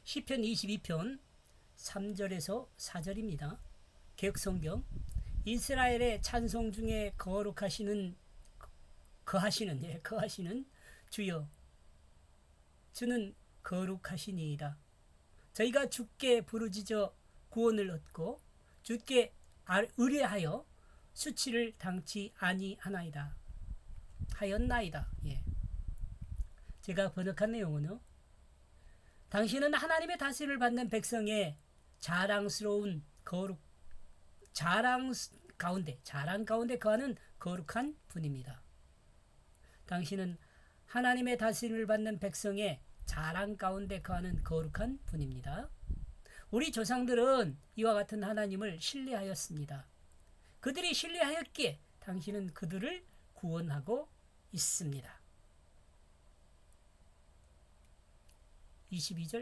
시편 22편 3절에서 4절입니다. 개역성경. 이스라엘의 찬송 중에 거하시는 주여, 주는 거룩하시니이다. 저희가 주께 부르짖어 구원을 얻고 주께 의뢰하여 수치를 당치 아니하나이다. 하였나이다. 제가 번역한 내용은요, 당신은 하나님의 다스림을 받는 백성의 자랑스러운 자랑 가운데 거하는 거룩한 분입니다. 당신은 하나님의 다스림을 받는 백성의 자랑 가운데 거하는 거룩한 분입니다. 우리 조상들은 이와 같은 하나님을 신뢰하였습니다. 그들이 신뢰하였기에 당신은 그들을 구원하고 있습니다. 22장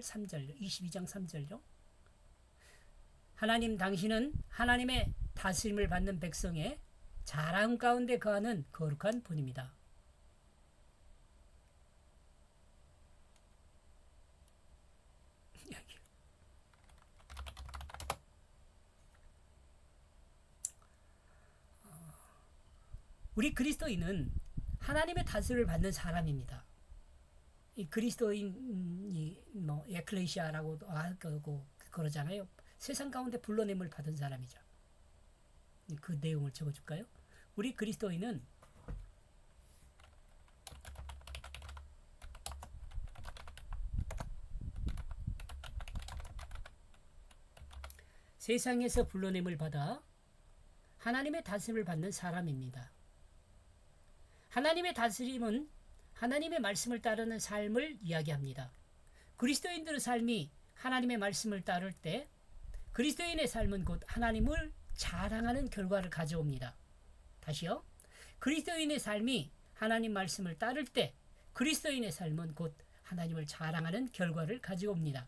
3절요. 하나님, 당신은 하나님의 다스림을 받는 백성의 자랑 가운데 거하는 거룩한 분입니다. 우리 그리스도인은 하나님의 다스림을 받는 사람입니다. 이 그리스도인이 에클레시아라고도 하고 그러잖아요. 세상 가운데 불러냄을 받은 사람이죠. 그 내용을 적어줄까요? 우리 그리스도인은 세상에서 불러냄을 받아 하나님의 다스림을 받는 사람입니다. 하나님의 다스림은 하나님의 말씀을 따르는 삶을 이야기합니다. 그리스도인들의 삶이 하나님의 말씀을 따를 때 그리스도인의 삶은 곧 하나님을 자랑하는 결과를 가져옵니다. 다시요. 그리스도인의 삶이 하나님 말씀을 따를 때 그리스도인의 삶은 곧 하나님을 자랑하는 결과를 가져옵니다.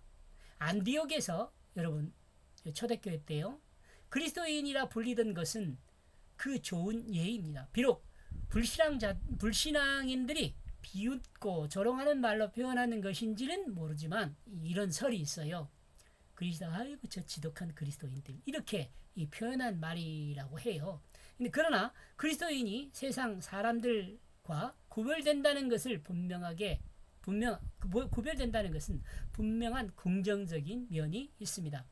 안디옥에서 여러분 초대교회 때요, 그리스도인이라 불리던 것은 그 좋은 예입니다. 비록 불신앙인들이 비웃고 조롱하는 말로 표현하는 것인지는 모르지만 이런 설이 있어요. 아이고 저 지독한 그리스도인들, 이렇게 표현한 말이라고 해요. 그러나 그리스도인이 세상 사람들과 구별된다는 것은 분명한 긍정적인 면이 있습니다.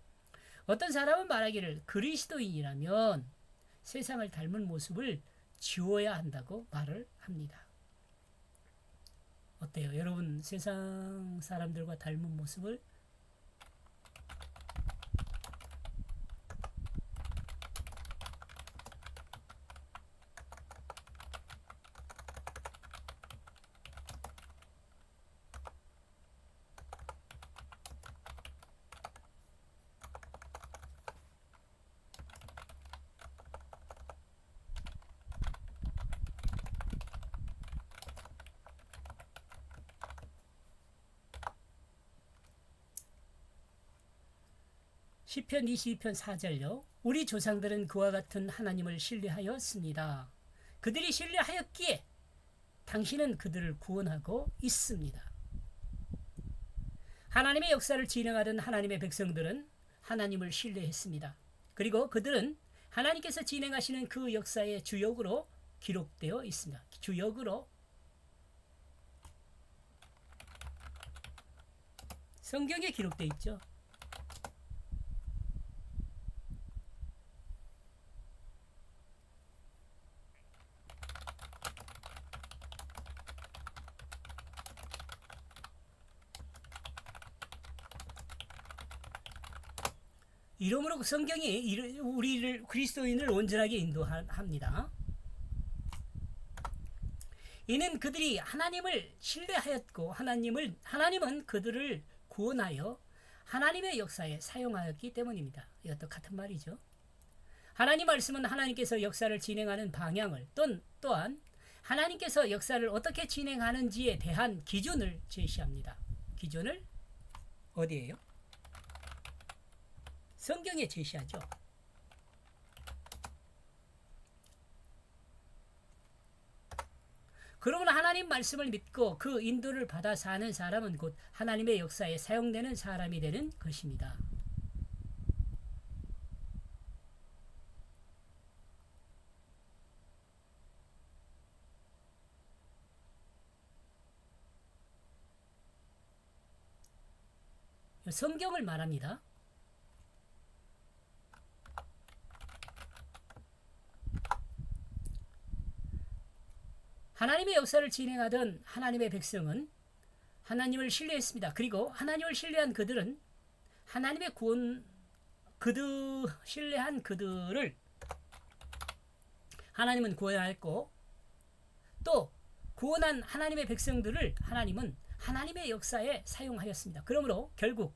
어떤 사람은 말하기를 그리스도인이라면 세상을 닮은 모습을 지워야 한다고 말을 합니다. 어때요? 여러분 세상 사람들과 닮은 모습을 시편 22편 4절요. 우리 조상들은 그와 같은 하나님을 신뢰하였습니다. 그들이 신뢰하였기에 당신은 그들을 구원하고 있습니다. 하나님의 역사를 진행하던 하나님의 백성들은 하나님을 신뢰했습니다. 그리고 그들은 하나님께서 진행하시는 그 역사의 주역으로 기록되어 있습니다. 주역으로 성경에 기록되어 있죠. 이러므로 성경이 우리를 그리스도인을 온전하게 인도합니다. 이는 그들이 하나님을 신뢰하였고 하나님은 그들을 구원하여 하나님의 역사에 사용하였기 때문입니다. 이것도 같은 말이죠. 하나님 말씀은 하나님께서 역사를 진행하는 방향을 또한 하나님께서 역사를 어떻게 진행하는지에 대한 기준을 제시합니다. 기준을 어디에요? 성경에 제시하죠. 그러므로 하나님 말씀을 믿고 그 인도를 받아 사는 사람은 곧 하나님의 역사에 사용되는 사람이 되는 것입니다. 성경을 말합니다. 하나님의 역사를 진행하던 하나님의 백성은 하나님을 신뢰했습니다. 그리고 하나님을 신뢰한 그들은 하나님의 신뢰한 그들을 하나님은 구원하였고, 또 구원한 하나님의 백성들을 하나님은 하나님의 역사에 사용하였습니다. 그러므로 결국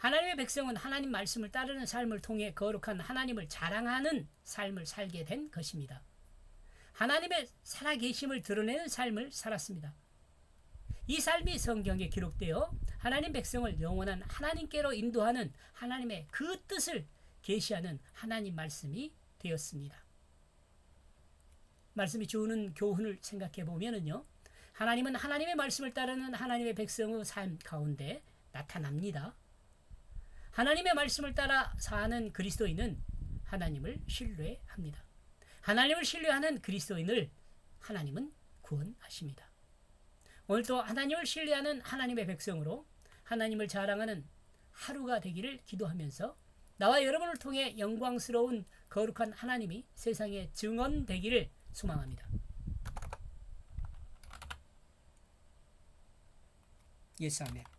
하나님의 백성은 하나님 말씀을 따르는 삶을 통해 거룩한 하나님을 자랑하는 삶을 살게 된 것입니다. 하나님의 살아계심을 드러내는 삶을 살았습니다. 이 삶이 성경에 기록되어 하나님 백성을 영원한 하나님께로 인도하는 하나님의 그 뜻을 계시하는 하나님 말씀이 되었습니다. 말씀이 주는 교훈을 생각해 보면은요, 하나님은 하나님의 말씀을 따르는 하나님의 백성의 삶 가운데 나타납니다. 하나님의 말씀을 따라 사는 그리스도인은 하나님을 신뢰합니다. 하나님을 신뢰하는 그리스도인을 하나님은 구원하십니다. 오늘도 하나님을 신뢰하는 하나님의 백성으로 하나님을 자랑하는 하루가 되기를 기도하면서 나와 여러분을 통해 영광스러운 거룩한 하나님이 세상에 증언되기를 소망합니다. 예수 아멘.